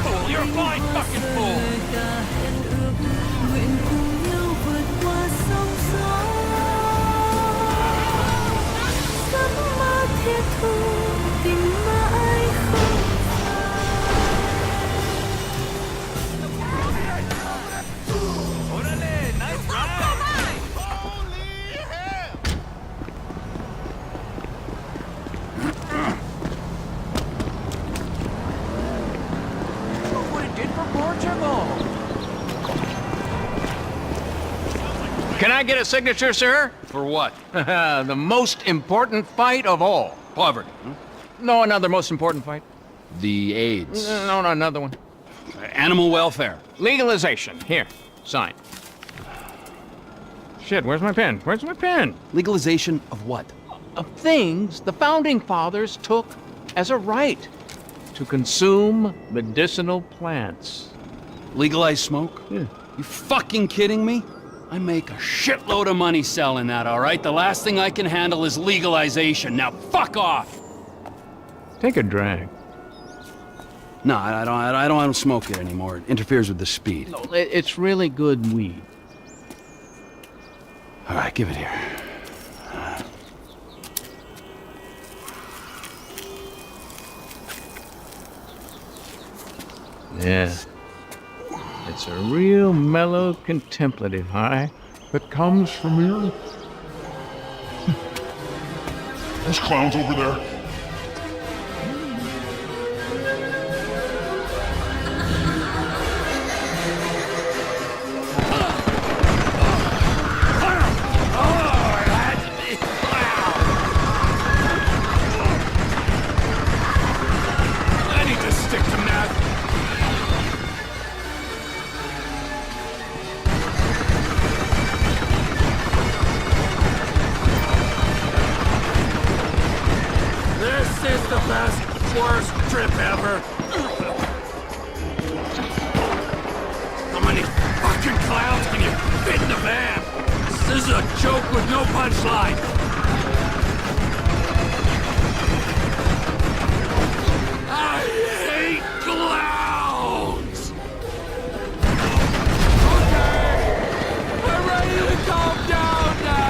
Fool, you're a blind fucking fool! Can I get a signature, sir? For what? The most important fight of all. Poverty. No, another most important fight. The AIDS. No, another one. Animal welfare. Legalization. Here, sign. Shit, where's my pen? Where's my pen? Legalization of what? Of things the Founding Fathers took as a right to consume medicinal plants. Legalize smoke? Yeah. You fucking kidding me? I make a shitload of money selling that, all right? The last thing I can handle is legalization. Now fuck off! Take a drag. No, I don't smoke it anymore. It interferes with the speed. No, it's really good weed. All right, give it here. Yeah. It's a real mellow, contemplative high that comes from here. Those clowns over there. Worst trip ever. How many fucking clowns can you fit in the van? This is a joke with no punchline. I hate clowns. Okay, we're ready to calm down now.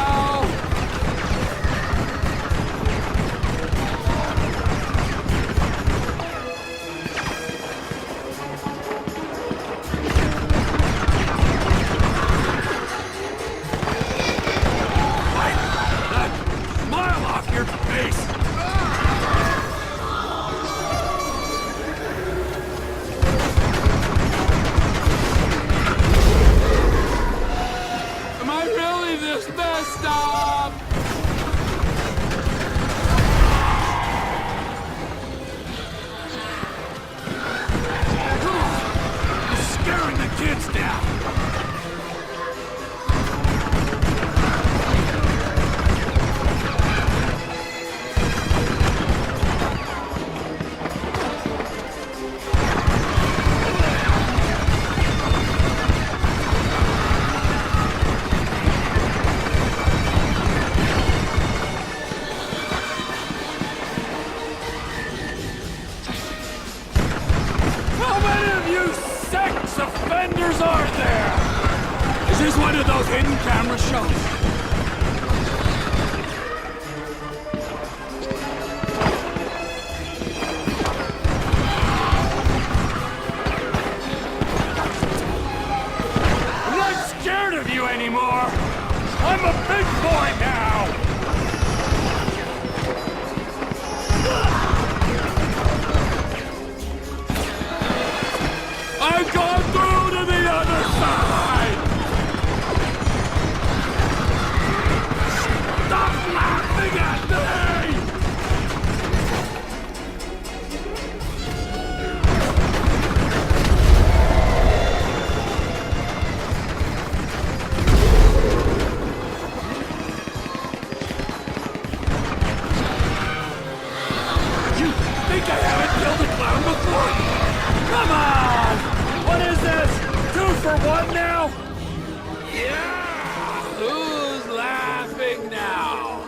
Yeah! Who's laughing now?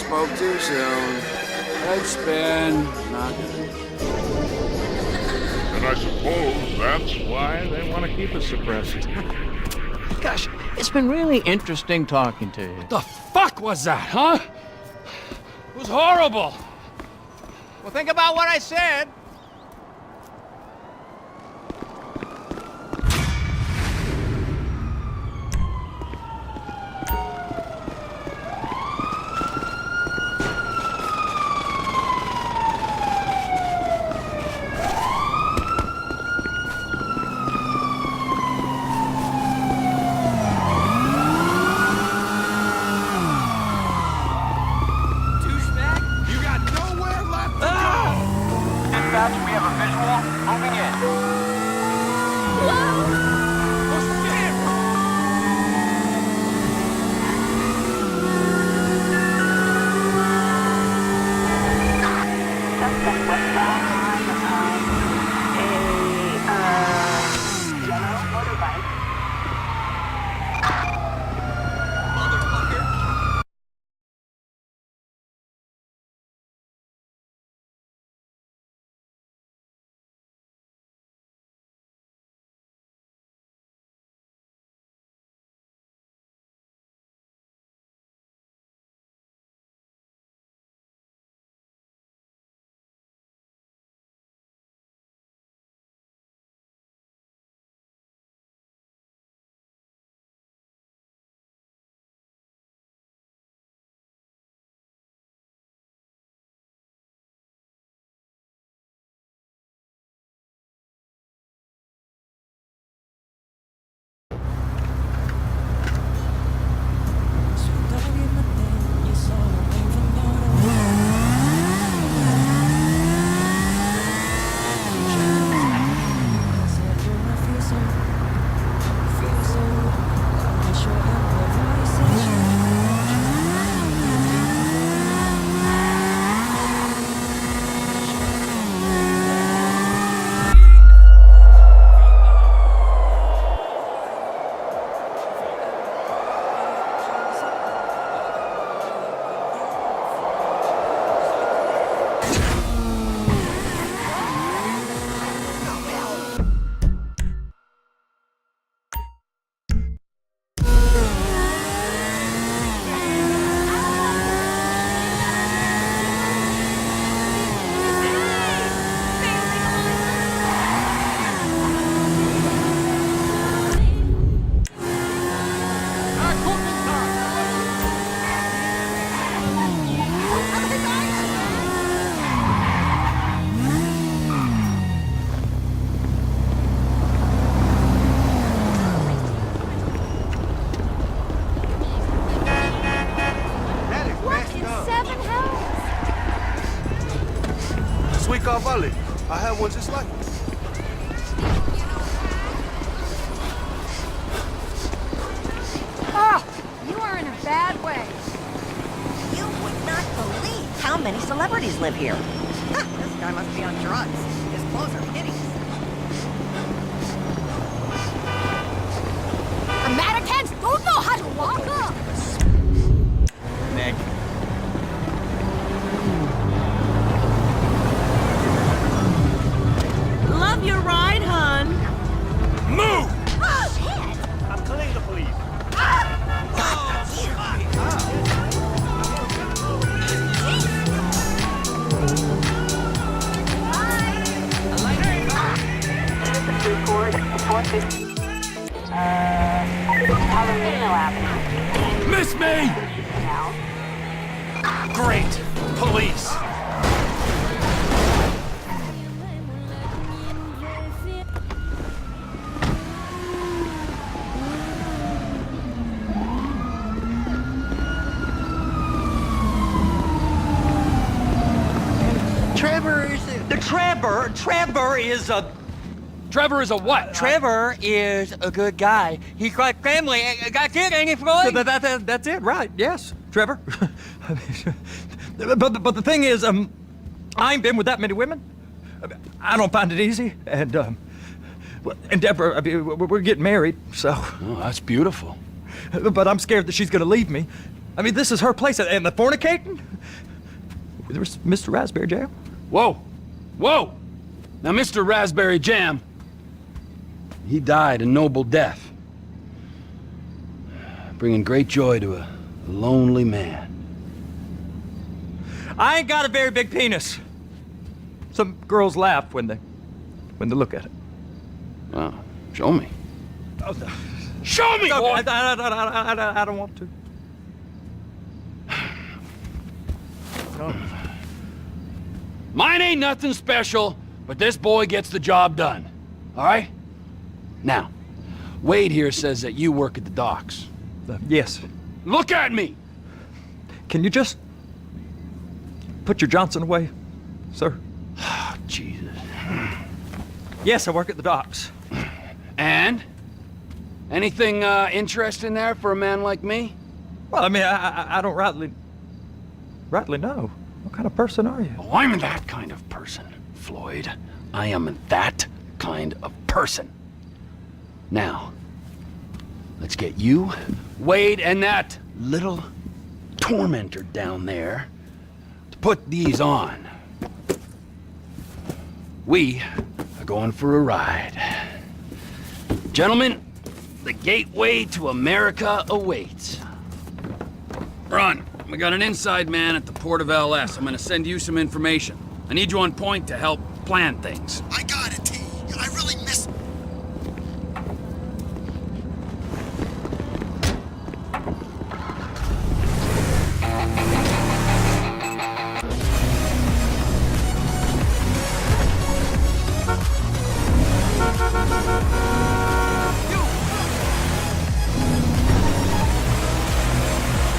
Spoke too soon. Head spin. Not good. And I suppose that's Why they want to keep us suppressed. Gosh, it's been really interesting talking to you. The fuck was that, huh? It was horrible. Well, think about what I said. I have one just like it. Oh, you are in a bad way. You would not believe how many celebrities live here. Ha, this guy must be on drugs. His clothes are hideous. Americans don't know how to walk up. Nick. Love your ride, hon. Move! Oh, shit! I'm calling the police. Miss me! Great! Police! Trevor is a what? Trevor is a good guy. He's got family. That's it, ain't it, Floyd? That's it, right? Yes, Trevor. but the thing is, I ain't been with that many women. I don't find it easy, and Deborah, I mean, we're getting married, so. Oh, that's beautiful. But I'm scared that she's gonna leave me. I mean, this is her place, and the fornicating? Mr. Raspberry Jam? Whoa! Whoa! Now, Mr. Raspberry Jam, he died a noble death, bringing great joy to a lonely man. I ain't got a very big penis. Some girls laugh when they look at it. Wow. Show me. Oh, Show me, no, boy! I don't want to. No. Mine ain't nothing special, but this boy gets the job done. All right? Now, Wade here says that you work at the docks. Yes. Look at me! Can you just put your Johnson away, sir? Oh, Jesus. Yes, I work at the docks. And? Anything interesting there for a man like me? Well, I mean, I don't rightly know. What kind of person are you? Oh, I'm that kind of person, Floyd. I am that kind of person. Now, let's get you, Wade, and that little tormentor down there to put these on. We are going for a ride. Gentlemen, the gateway to America awaits. Run. We got an inside man at the port of LS. I'm gonna send you some information. I need you on point to help plan things. I got it, T. I really miss...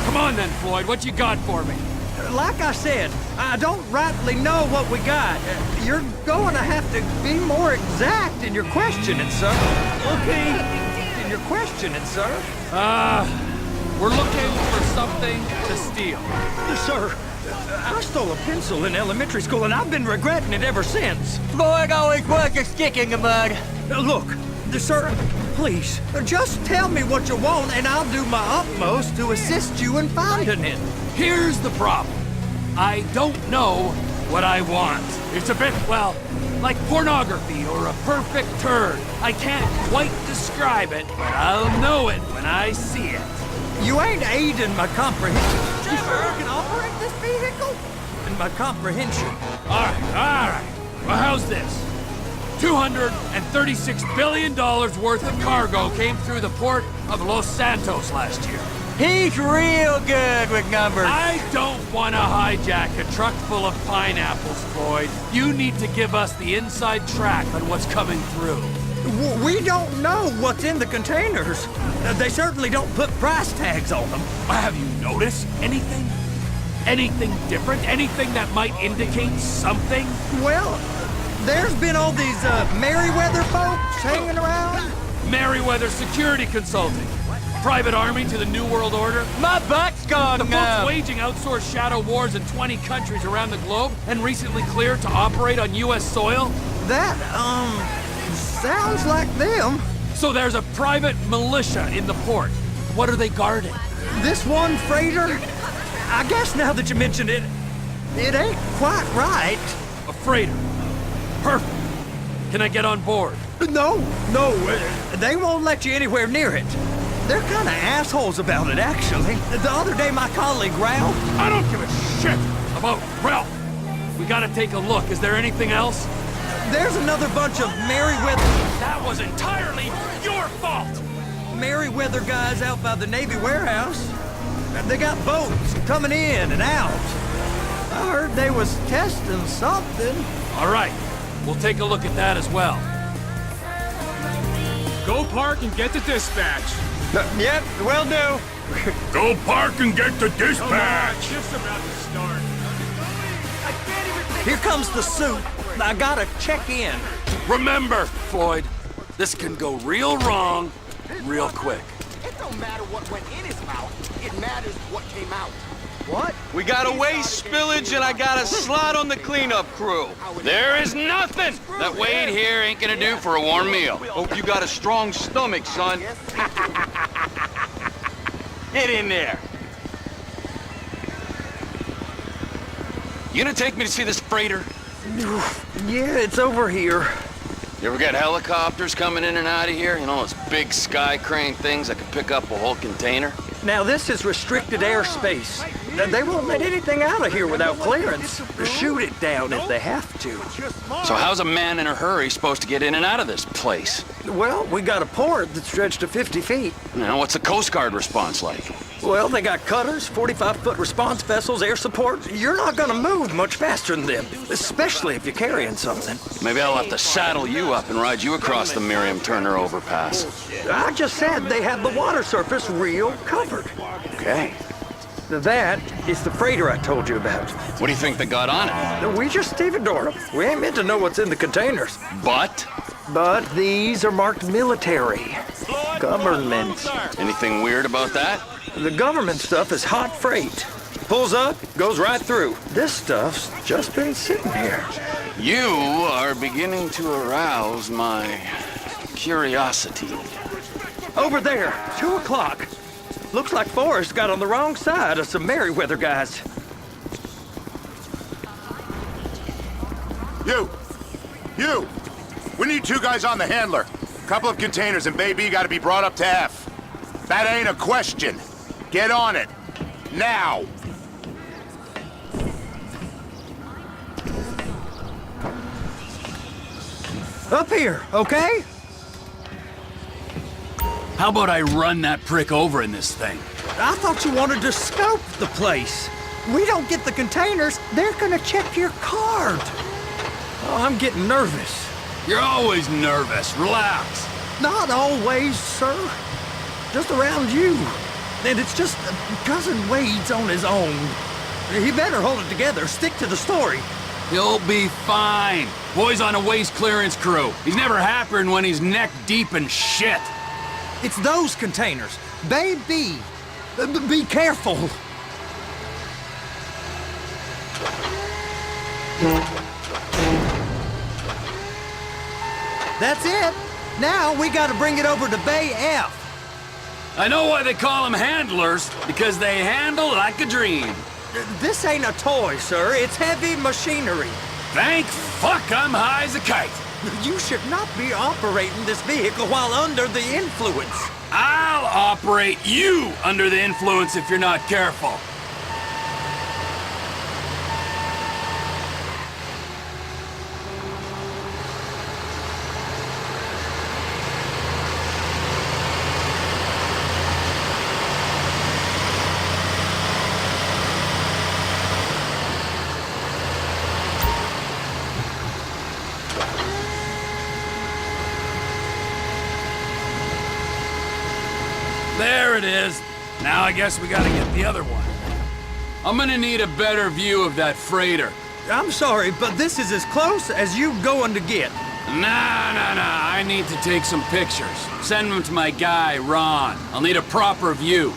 Come on then, Floyd. What you got for me? Like I said, I don't rightly know what we got. You're going to have to be more exact in your questioning, sir. Okay? In your questioning, sir. We're looking for something to steal. Sir, I stole a pencil in elementary school, and I've been regretting it ever since. Floyd always was a stick in the mud. Look, sir, please, just tell me what you want, and I'll do my utmost to assist you in finding it. Here's the problem. I don't know what I want. It's a bit, well, like pornography or a perfect turd. I can't quite describe it, but I'll know it when I see it. You ain't aiding my comprehension. You sure you can operate this vehicle? In my comprehension. All right. Well, how's this? $236 billion worth of cargo came through the port of Los Santos last year. He's real good with numbers. I don't want to hijack a truck full of pineapples, Floyd. You need to give us the inside track on what's coming through. We don't know what's in the containers. They certainly don't put price tags on them. Have you noticed anything? Anything different? Anything that might indicate something? Well, there's been all these Merryweather folks hanging around. Merryweather Security Consulting. Private army to the New World Order. My butt's gone The folks now. waging outsourced shadow wars in 20 countries around the globe and recently cleared to operate on U.S. soil. That, sounds like them. So there's a private militia in the port. What are they guarding? This one freighter, I guess now that you mention it, it ain't quite right. A freighter. Perfect. Can I get on board? No, they won't let you anywhere near it. They're kind of assholes about it, actually. The other day, my colleague, Ralph... I don't give a shit about Ralph. We gotta take a look. Is there anything else? There's another bunch of Merryweather... That was entirely your fault! Merryweather guys out by the Navy warehouse. They got boats coming in and out. I heard they was testing something. All right. We'll take a look at that as well. Go park and get the dispatch. Yep, will do. Go park and get the dispatch! Just about to start. Here comes the suit. I gotta check in. Remember, Floyd, this can go real wrong real quick. It don't matter what went in his mouth. It matters what came out. What? We got a waste spillage and I got a slot on the cleanup crew. There is nothing that Wade here ain't gonna do for a warm meal. Hope you got a strong stomach, son. Get in there. You gonna take me to see this freighter? Yeah, it's over here. You ever get helicopters coming in and out of here? You know, those big sky crane things that could pick up a whole container? Now, this is restricted airspace. They won't let anything out of here without clearance. Shoot it down if they have to. So how's a man in a hurry supposed to get in and out of this place? Well, we got a port that stretched to 50 feet. You know, what's the Coast Guard response like? Well, they got cutters, 45-foot response vessels, air support. You're not gonna move much faster than them, especially if you're carrying something. Maybe I'll have to saddle you up and ride you across the Miriam Turner overpass. I just said they have the water surface real covered. Okay. That is the freighter I told you about. What do you think they got on it? We just stevedored them. We ain't meant to know what's in the containers. But? But these are marked military. Government. Anything weird about that? The government stuff is hot freight. Pulls up, goes right through. This stuff's just been sitting here. You are beginning to arouse my curiosity. Over there, 2 o'clock. Looks like Forrest got on the wrong side of some Merryweather guys. You! We need 2 guys on the handler. Couple of containers and Baby gotta be brought up to F. That ain't a question. Get on it. Now! Up here, okay? How about I run that prick over in this thing? I thought you wanted to scope the place. We don't get the containers, they're gonna check your card. Oh, I'm getting nervous. You're always nervous. Relax. Not always, sir. Just around you. And it's just Cousin Wade's on his own. He better hold it together, stick to the story. He'll be fine. Boy's on a waste clearance crew. He's never happier than when he's neck deep in shit. It's those containers. Baby, be careful. That's it. Now we gotta bring it over to Bay F. I know why they call them handlers, because they handle like a dream. This ain't a toy, sir. It's heavy machinery. Thank fuck I'm high as a kite. You should not be operating this vehicle while under the influence. I'll operate you under the influence if you're not careful. There it is. Now I guess we gotta get the other one. I'm gonna need a better view of that freighter. I'm sorry, but this is as close as you going to get. Nah. I need to take some pictures. Send them to my guy, Ron. I'll need a proper view.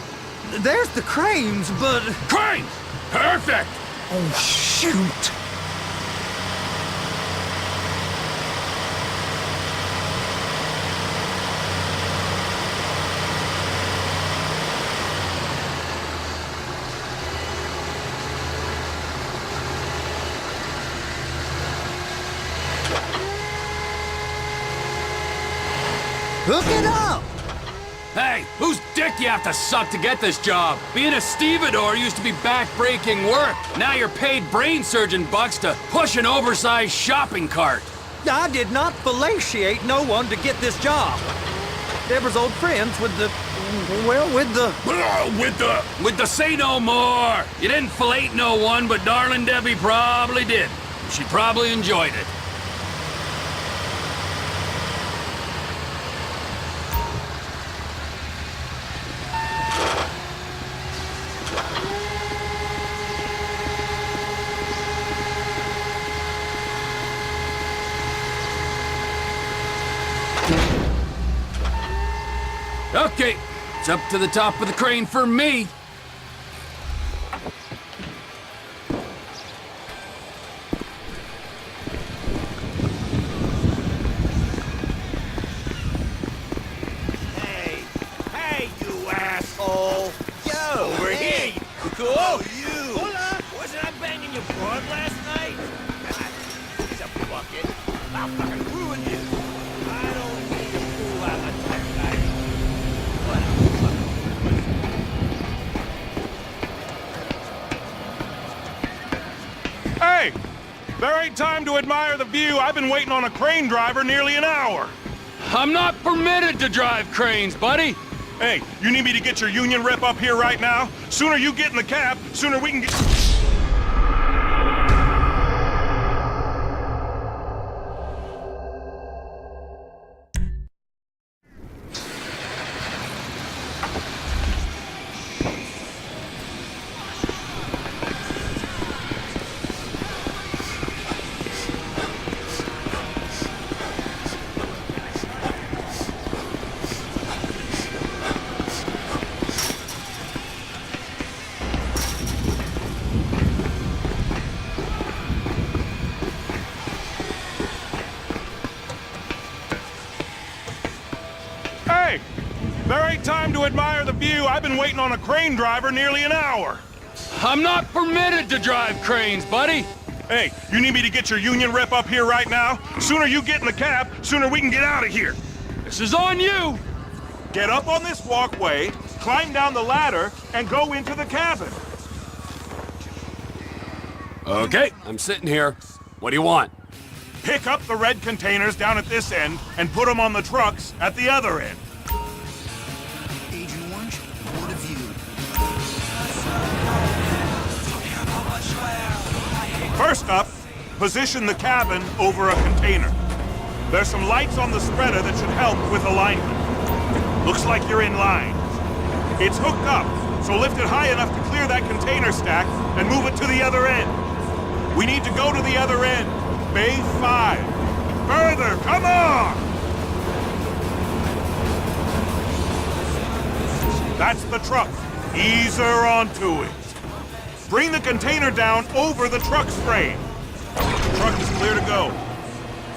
There's the cranes, but... Cranes! Perfect! Oh, shoot! Hook it up! Hey, whose dick you have to suck to get this job? Being a stevedore used to be back-breaking work. Now you're paid brain surgeon bucks to push an oversized shopping cart. I did not fellatiate no one to get this job. Deborah's old friends with the... well, with the... With the say no more. You didn't fellate no one, but darling Debbie probably did. She probably enjoyed it. Okay, it's up to the top of the crane for me. Hey, you asshole! Yo, over here! Cool! Oh, you! Hola! Wasn't I banging your broad last Hey! There ain't time to admire the view. I've been waiting on a crane driver nearly an hour. I'm not permitted to drive cranes, buddy. Hey, you need me to get your union rep up here right now? Sooner you get in the cab, sooner we can get... Hey! There ain't time to admire the view. I've been waiting on a crane driver nearly an hour. I'm not permitted to drive cranes, buddy. Hey, you need me to get your union rep up here right now? Sooner you get in the cab, sooner we can get out of here. This is on you. Get up on this walkway, climb down the ladder, and go into the cabin. Okay, I'm sitting here. What do you want? Pick up the red containers down at this end and put them on the trucks at the other end. Agent Orange, board of view. First up, position the cabin over a container. There's some lights on the spreader that should help with alignment. Looks like you're in line. It's hooked up, so lift it high enough to clear that container stack and move it to the other end. We need to go to the other end. Bay 5. Further, come on! That's the truck. Ease her onto it. Bring the container down over the truck's frame. The truck is clear to go.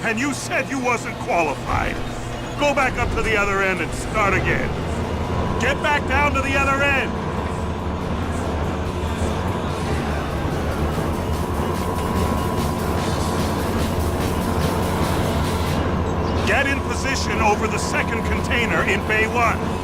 And you said you wasn't qualified. Go back up to the other end and start again. Get back down to the other end. Get in position over the second container in Bay 1.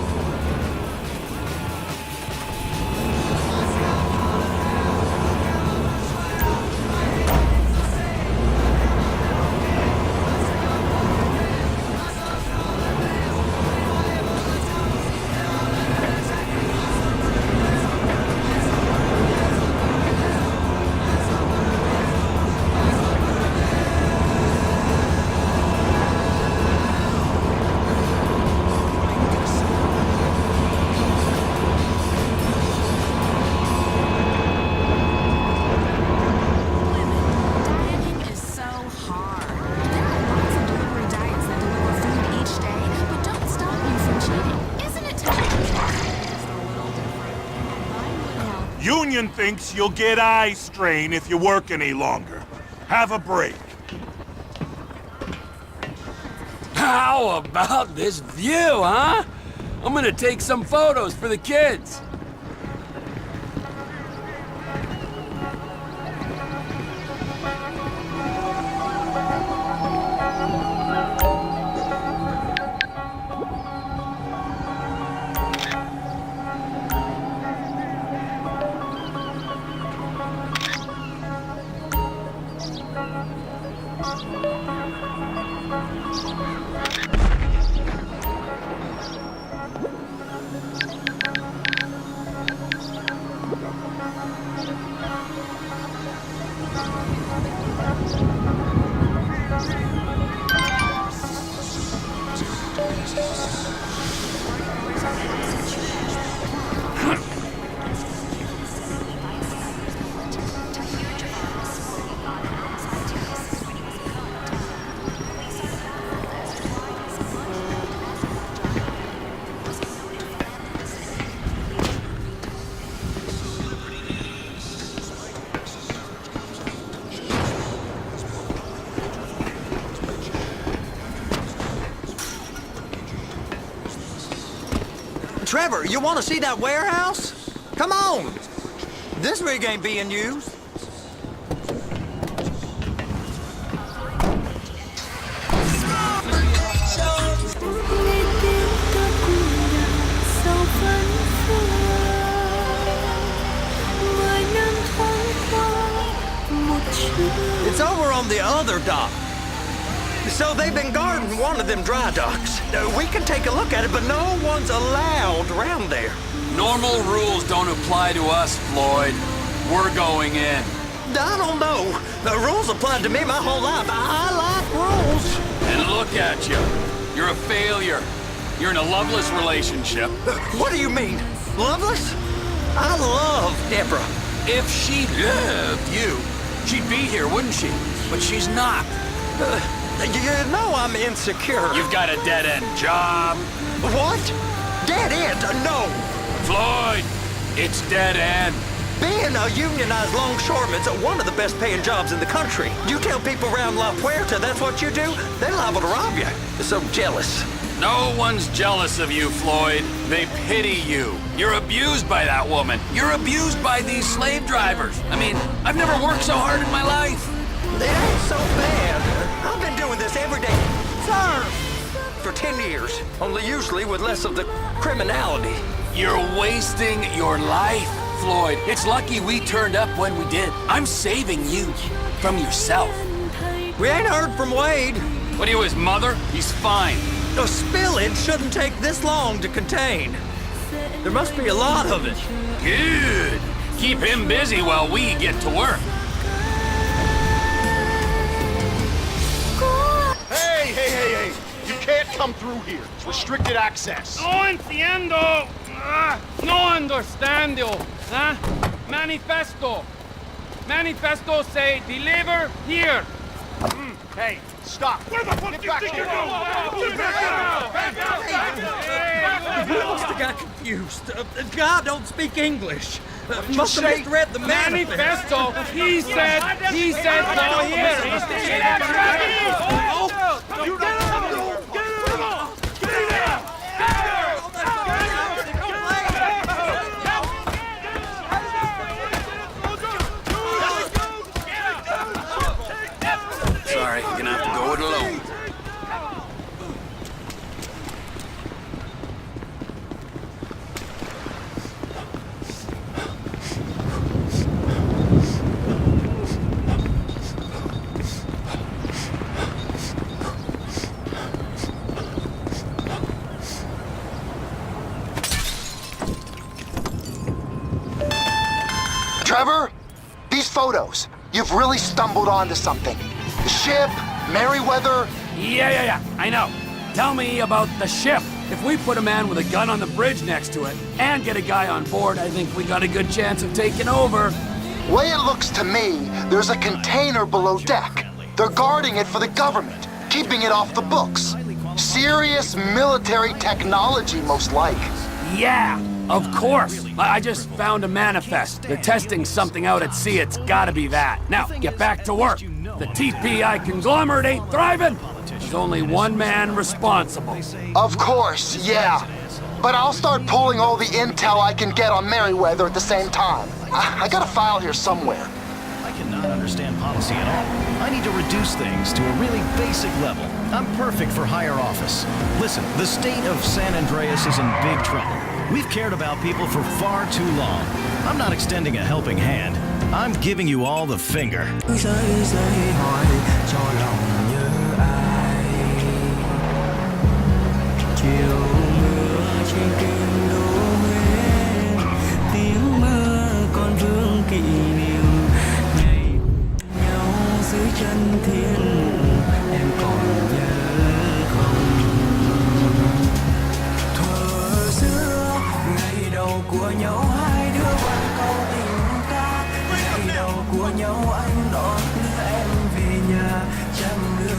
Union thinks you'll get eye strain if you work any longer. Have a break. How about this view, huh? I'm gonna take some photos for the kids. Trevor, you want to see that warehouse? Come on! This rig ain't being used. Một on the other dock. So they've been guarding one of them dry docks. We can take a look at it, but no one's allowed around there. Normal rules don't apply to us, Floyd. We're going in. I don't know. The rules applied to me my whole life. I like rules. And look at you. You're a failure. You're in a loveless relationship. What do you mean? Loveless? I love Deborah. If she loved you, she'd be here, wouldn't she? But she's not. You know I'm insecure. You've got a dead-end job. What? Dead end? No. Floyd, it's dead end. Being a unionized longshoreman's one of the best paying jobs in the country. You tell people around La Puerta that's what you do, they're liable to rob you. They're so jealous. No one's jealous of you, Floyd. They pity you. You're abused by that woman. You're abused by these slave drivers. I mean, I've never worked so hard in my life. It ain't so bad. I've been doing this every day, sir, for 10 years. Only usually with less of the criminality. You're wasting your life, Floyd. It's lucky we turned up when we did. I'm saving you from yourself. We ain't heard from Wade. What are you, his mother? He's fine. The spillage shouldn't take this long to contain. There must be a lot of it. Good. Keep him busy while we get to work. Hey! You can't come through here. It's restricted access. No entiendo. No understando. Manifesto. Manifesto say deliver here. Hey, stop. Where the fuck do you think you're going? I must have got confused. God don't speak English. Must have misread the Manifesto. He said go here. Sorry, you're gonna have to go it alone. Trevor, these photos. You've really stumbled onto something. The ship, Merryweather. Yeah, I know. Tell me about the ship. If we put a man with a gun on the bridge next to it and get a guy on board, I think we got a good chance of taking over. Way it looks to me, there's a container below deck. They're guarding it for the government, keeping it off the books. Serious military technology, most like. Yeah, of course. I just found a manifest. They're testing something out at sea. It's gotta be that. Now, get back to work. The TPI conglomerate ain't thriving. There's only one man responsible. Of course, yeah. But I'll start pulling all the intel I can get on Merryweather at the same time. I got a file here somewhere. I cannot understand policy at all. I need to reduce things to a really basic level. I'm perfect for higher office. Listen, the state of San Andreas is in big trouble. We've cared about people for far too long. I'm not extending a helping hand. I'm giving you all the finger. của nhau hai đứa vẫn câu tình ca ngày đầu của nhau anh đón đưa em về nhà chẳng được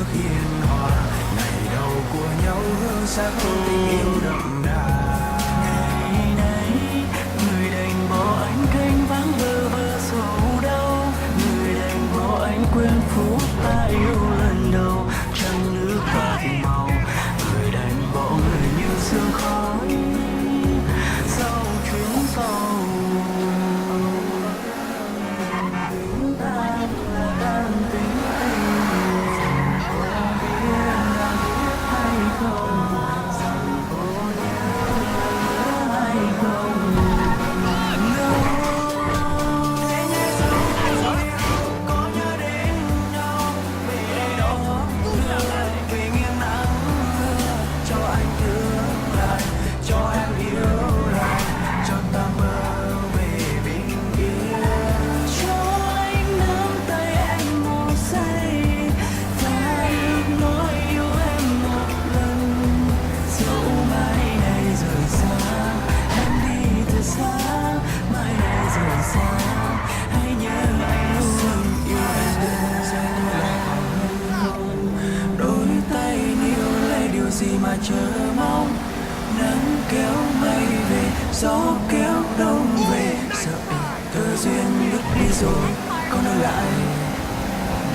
cơ duyên đứt đi rồi, còn ở lại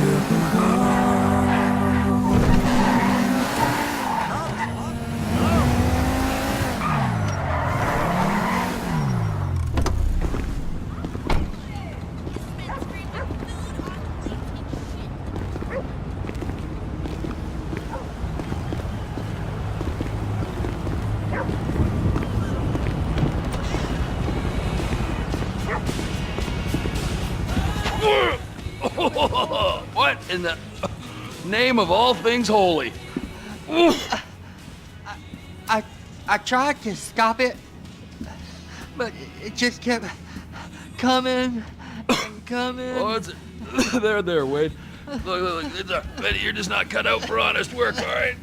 được không? What in the name of all things holy? I tried to stop it, but it just kept coming and coming. Oh, it's there, Wade. Look, you're just not cut out for honest work, all right?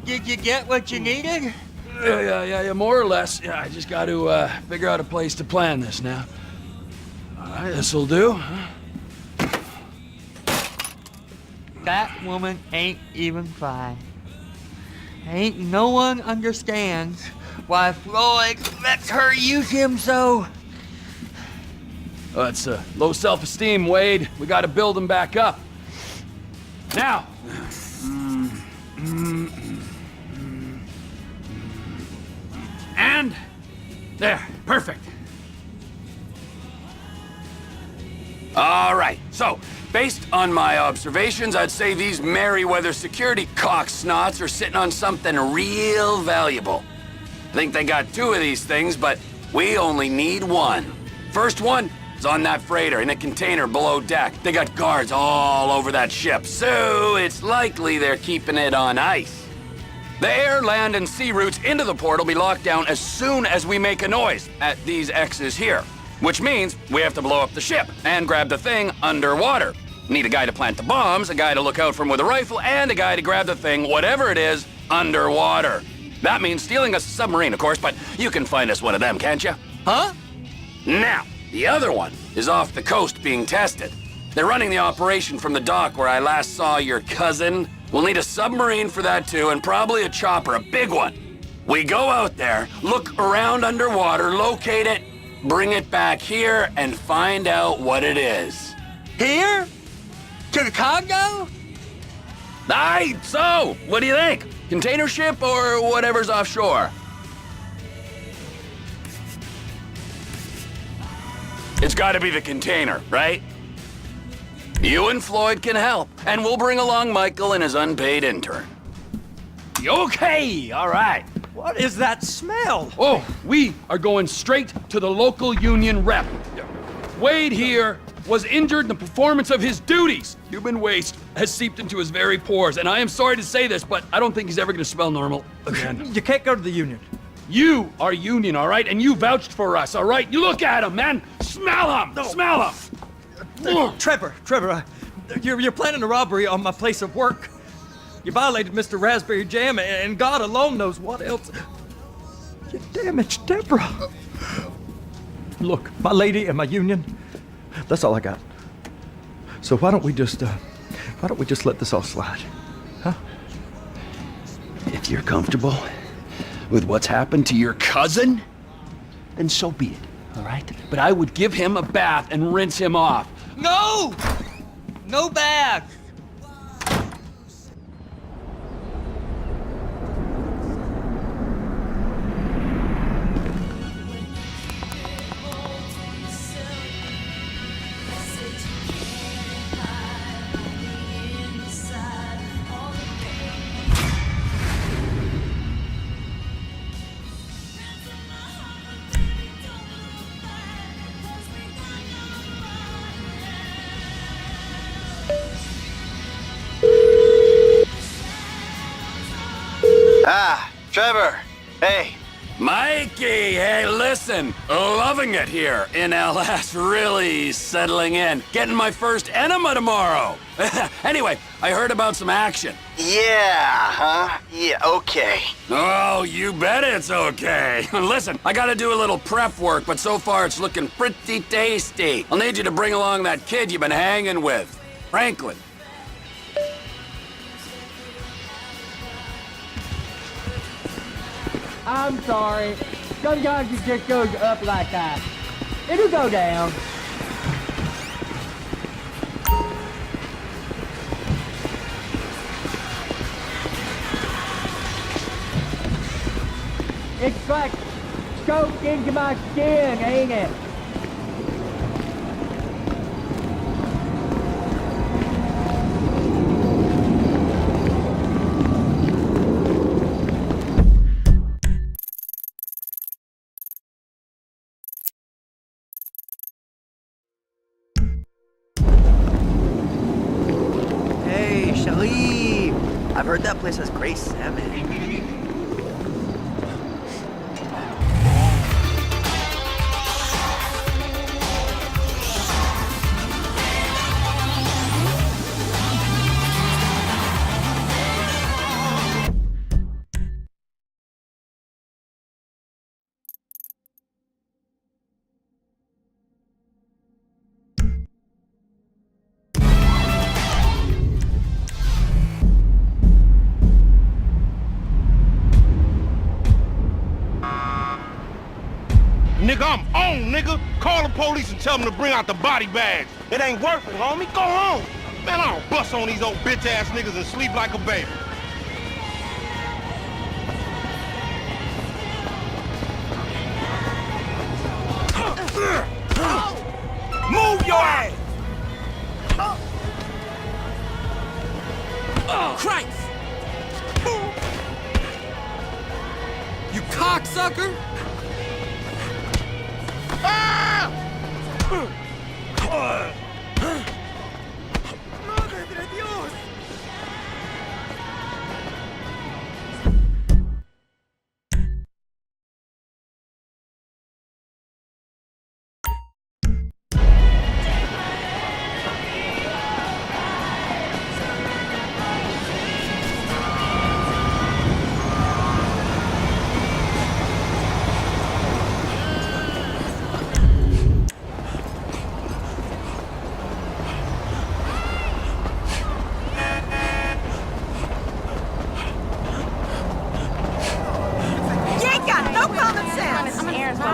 Did you get what you needed? Yeah, more or less. Yeah, I just got to figure out a place to plan this now. All right, this'll do. That woman ain't even fine. Ain't no one understands why Floyd lets her use him so. Oh, that's low self-esteem, Wade. We got to build him back up. Now. And there, perfect. All right, so based on my observations, I'd say these Merryweather security cocksnots are sitting on something real valuable. I think they got 2 of these things, but we only need 1. First one is on that freighter in a container below deck. They got guards all over that ship, so it's likely they're keeping it on ice. The air, land, and sea routes into the port will be locked down as soon as we make a noise at these X's here. Which means we have to blow up the ship and grab the thing underwater. Need a guy to plant the bombs, a guy to look out for him with a rifle, and a guy to grab the thing, whatever it is, underwater. That means stealing us a submarine, of course, but you can find us one of them, can't you? Huh? Now, the other one is off the coast being tested. They're running the operation from the dock where I last saw your cousin. We'll need a submarine for that too, and probably a chopper, a big one. We go out there, look around underwater, locate it, bring it back here, and find out what it is. Here? To the Congo? Aye, so, what do you think? Container ship or whatever's offshore? It's gotta be the container, right? You and Floyd can help, and we'll bring along Michael and his unpaid intern. Okay, all right. What is that smell? Oh, we are going straight to the local union rep. Wade here was injured in the performance of his duties. Human waste has seeped into his very pores, and I am sorry to say this, but I don't think he's ever gonna smell normal again. You can't go to the union. You are union, all right? And you vouched for us, all right? You look at him, man. Smell him! No. Smell him! Trevor, you're planning a robbery on my place of work. You violated Mr. Raspberry Jam, and God alone knows what else. You damaged Deborah. Look, my lady and my union, that's all I got. So why don't we just let this all slide, huh? If you're comfortable with what's happened to your cousin, then so be it, all right? But I would give him a bath and rinse him off. No! No bath! Ah, Trevor. Hey. Mikey, hey, listen. Loving it here in LS. Really settling in. Getting my first enema tomorrow. Anyway, I heard about some action. Yeah, huh? Yeah, okay. Oh, you bet it's okay. Listen, I gotta do a little prep work, but so far it's looking pretty tasty. I'll need you to bring along that kid you've been hanging with, Franklin. I'm sorry. sometimes it just goes up like that. It'll go down. It's like soaked into my skin, ain't it? Hey, Shelly! I've heard that place has great salmon. Nigga, I'm on, nigga. Call the police and tell them to bring out the body bags. It ain't worth it, homie. Go home. Man, I don't bust on these old bitch-ass niggas and sleep like a baby. Move your ass! Oh, Christ! You cocksucker! ¡Madre de Dios!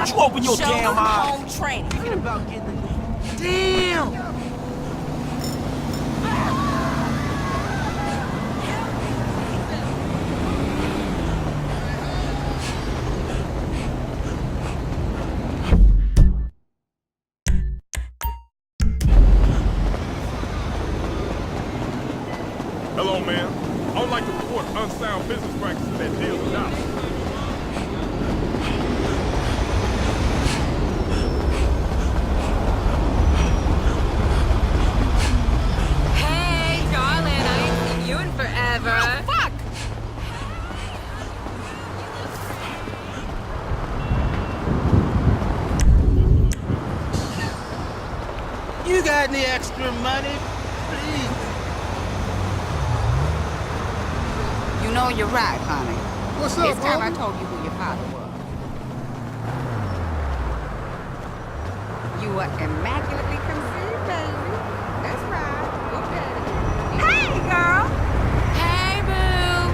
You open your damn eyes. Home training. Thinking about getting Damn! Hello, ma'am. I would like to report unsound business practices at Deals Dollars. Hey, darling, I ain't seen you in forever. Oh, fuck! You got any extra money? Please. You know you're right, honey. What's up, It's time I homie? told you who your father was. You were immaculately conceived, baby. That's right. Okay. Hey, girl! Hey, boo.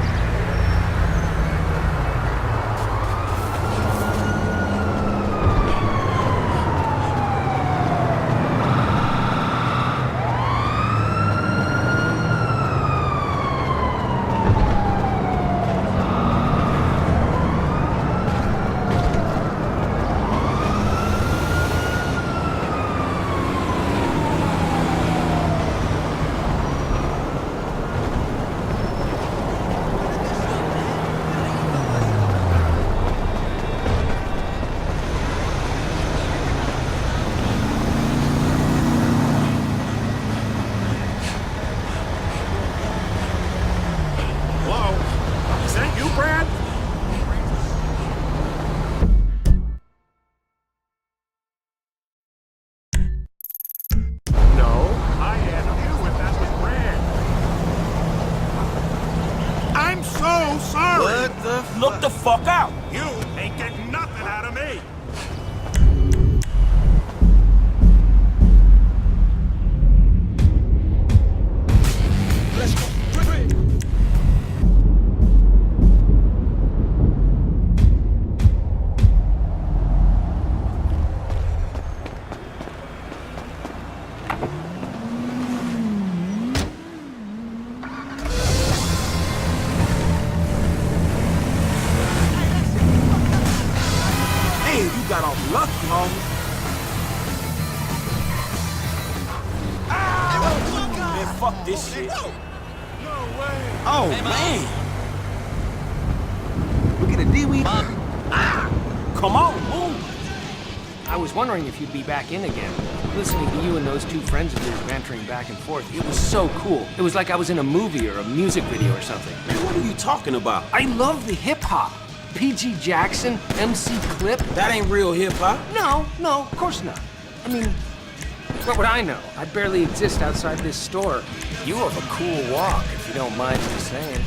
Hello? Is that you, Brad? No, I had to deal with that with Brad. I'm so sorry. What the Look the fuck out! You ain't getting nothing out of me. Let's go. got off lucky, homie. Man, fuck this shit. Oh, man. Look at the D-Weed. Come on, move. I was wondering if you'd be back in again. Listening to you and those two friends of yours bantering back and forth, it was so cool. It was like I was in a movie or a music video or something. Man, what are you talking about? I love the hip-hop. P.G. Jackson, MC Clip. That ain't real hip-hop. No, of course not. I mean, what would I know? I barely exist outside this store. You have a cool walk, if you don't mind me saying.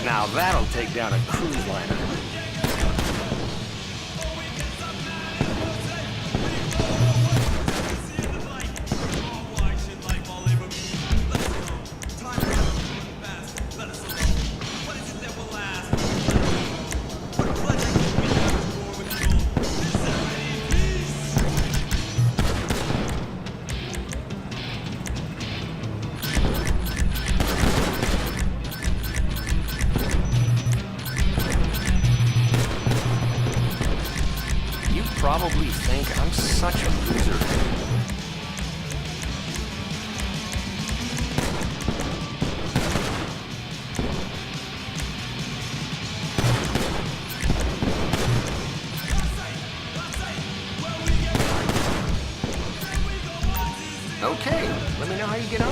Now that'll take down a cruise liner. Probably think I'm such a loser. Okay, let me know how you get on.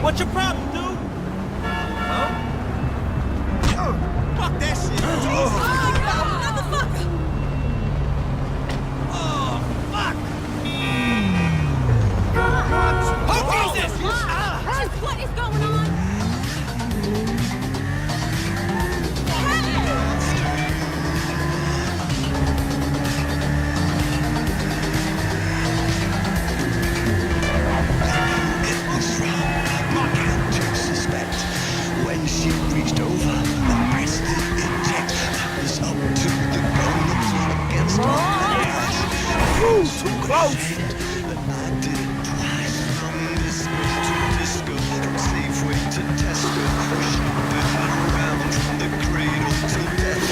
What's your problem, dude? Huh? Fuck that shit. Oh my God, motherfucker! Oh, fuck! Who is this? What is going on? When she reached over and pressed the eject, I was up to the gun against my Ooh, too close. But I did it twice, from disco to disco, from Safeway to Tesco, shooting around from the cradle to death.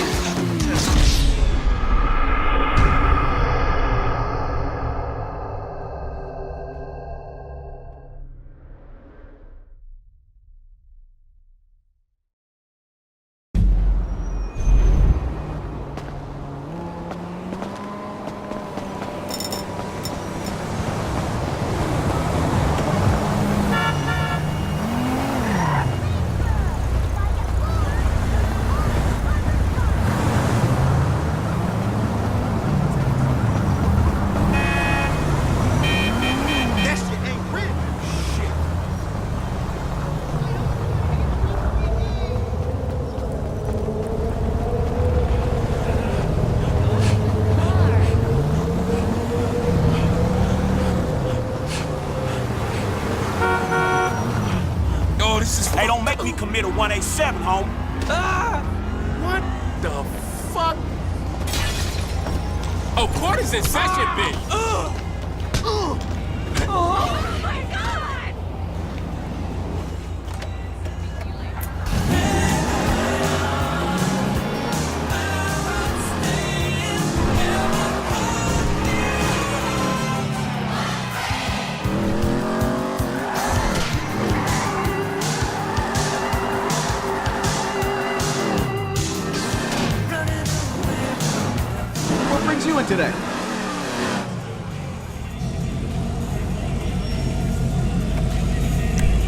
Hey, don't make me commit a 187, homie. What the fuck? Oh, court is in session, bitch. Oh my God! What brings you in today?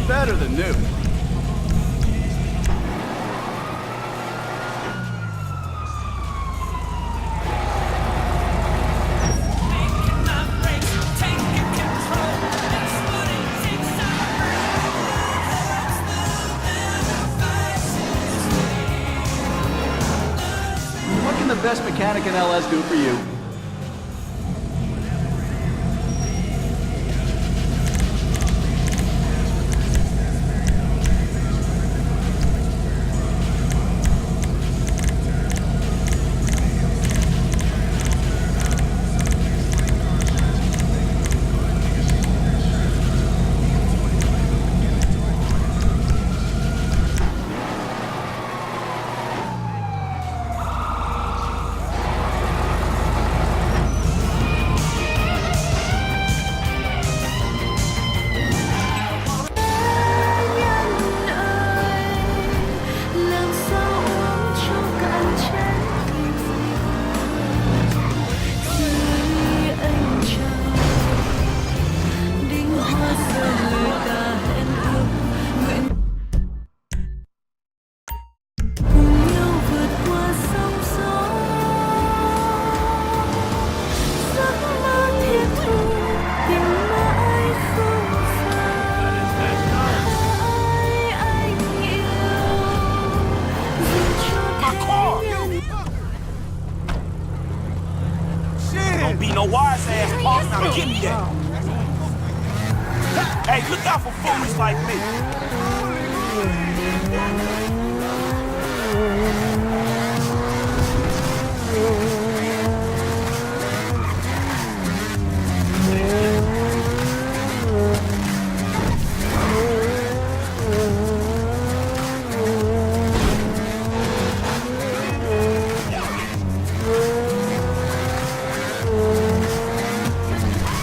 Better than new. What can the best mechanic in LS do for you? be no wise ass punk. Now give me that. Hey, look out for fools like me.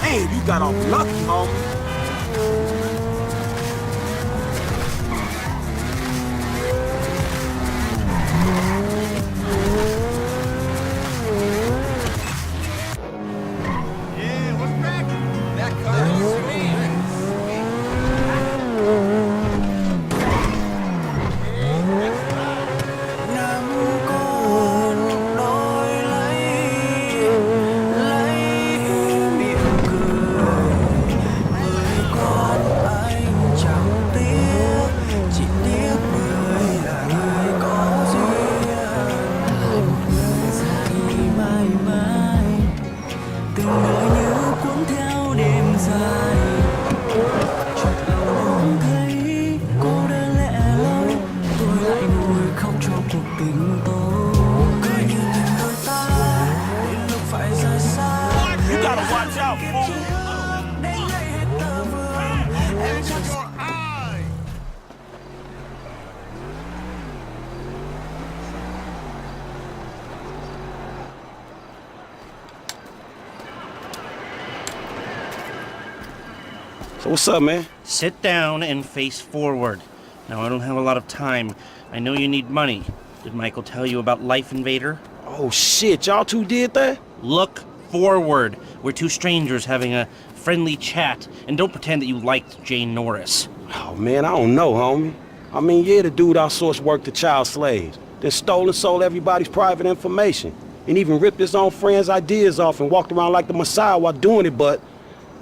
Man, you got off lucky, homie. So what's up, man? Sit down and face forward. Now, I don't have a lot of time. I know you need money. Did Michael tell you about Life Invader? Oh, shit. Y'all two did that? Look forward. We're two strangers having a friendly chat. And don't pretend that you liked Jane Norris. Oh, man, I don't know, homie. I mean, yeah, the dude outsourced work to child slaves. Then stole and sold everybody's private information. And even ripped his own friends' ideas off and walked around like the Messiah while doing it, but...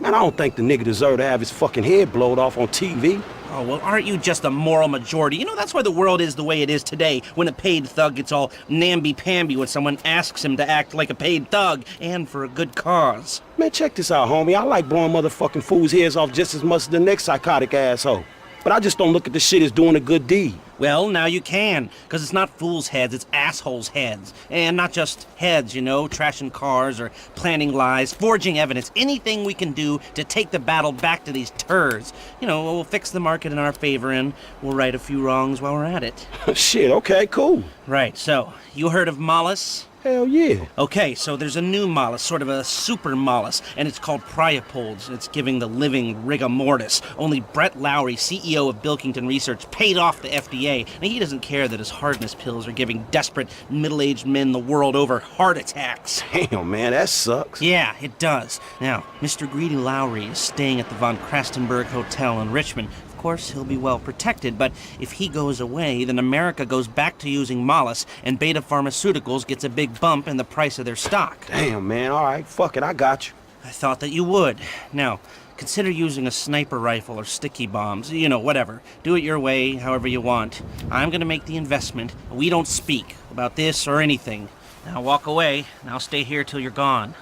man, I don't think the nigga deserved to have his fucking head blowed off on TV. Oh, well, aren't you just a moral majority? You know, that's why the world is the way it is today, when a paid thug gets all namby-pamby when someone asks him to act like a paid thug, and for a good cause. Man, check this out, homie. I like blowing motherfucking fools' heads off just as much as the next psychotic asshole. But I just don't look at the shit as doing a good deed. Well, now you can, because it's not fools' heads, it's assholes' heads. And not just heads, you know, trashing cars or planning lies, forging evidence, anything we can do to take the battle back to these turds. You know, we'll fix the market in our favor and we'll right a few wrongs while we're at it. Shit, okay, cool. Right, so, you heard of Mollis? Hell yeah. Okay, so there's a new mollusk, sort of a super mollusk, and it's called Priapods. It's giving the living rigor mortis. Only Brett Lowry, CEO of Bilkington Research, paid off the FDA, and he doesn't care that his hardness pills are giving desperate middle-aged men the world over heart attacks. Damn, man, that sucks. Yeah, it does. Now, Mr. Greedy Lowry is staying at the Von Krastenberg Hotel in Richmond. Of course, he'll be well protected, but if he goes away, then America goes back to using Mollis, and Beta Pharmaceuticals gets a big bump in the price of their stock. Damn, man, all right, fuck it, I got you. I thought that you would. Now, consider using a sniper rifle or sticky bombs, you know, whatever. Do it your way, however you want. I'm gonna make the investment. We don't speak about this or anything. Now walk away, and I'll stay here till you're gone.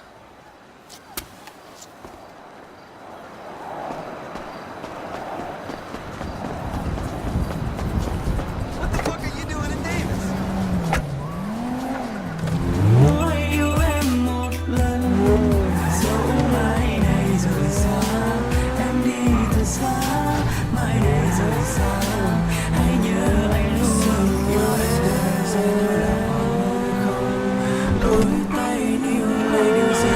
Đôi tay níu lấy điều gì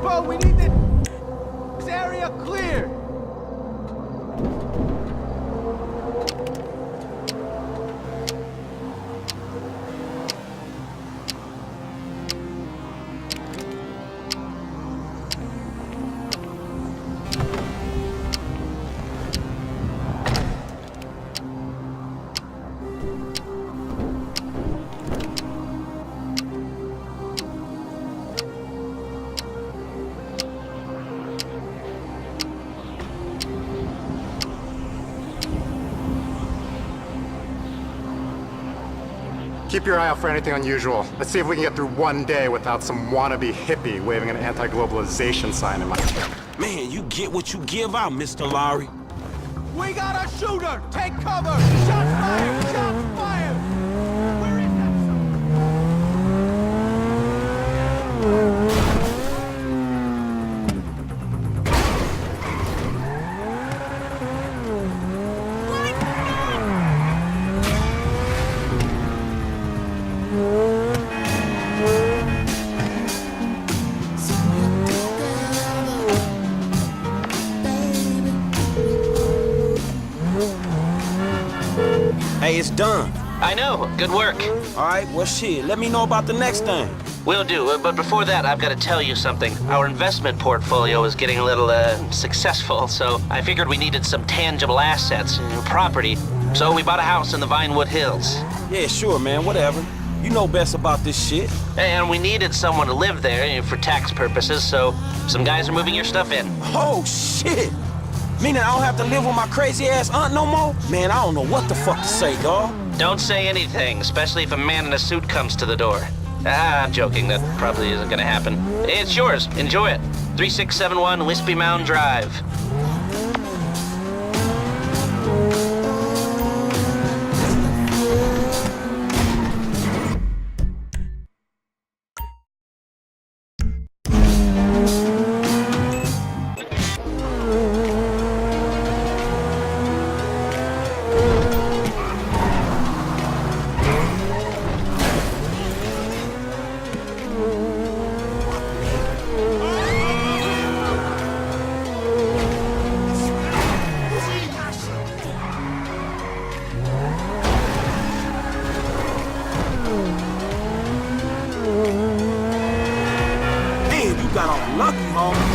Depot, we need this area clear. Keep your eye out for anything unusual. Let's see if we can get through one day without some wannabe hippie waving an anti-globalization sign in my... Man, you get what you give out, Mr. Lowry. We got a shooter! Take cover! Shots fired! Shots fired! Where is Hey, it's done. I know. Good work. All right, well, shit, let me know about the next thing. Will do, but before that, I've got to tell you something. Our investment portfolio is getting a little, successful, so I figured we needed some tangible assets, property. So we bought a house in the Vinewood Hills. Yeah, sure, man, whatever. You know best about this shit. And we needed someone to live there for tax purposes, so some guys are moving your stuff in. Oh, shit. Meaning I don't have to live with my crazy-ass aunt no more? Man, I don't know what the fuck to say, dawg. Don't say anything, especially if a man in a suit comes to the door. I'm joking. That probably isn't gonna happen. It's yours. Enjoy it. 3671 Wispy Mound Drive. Got all lucky, homie.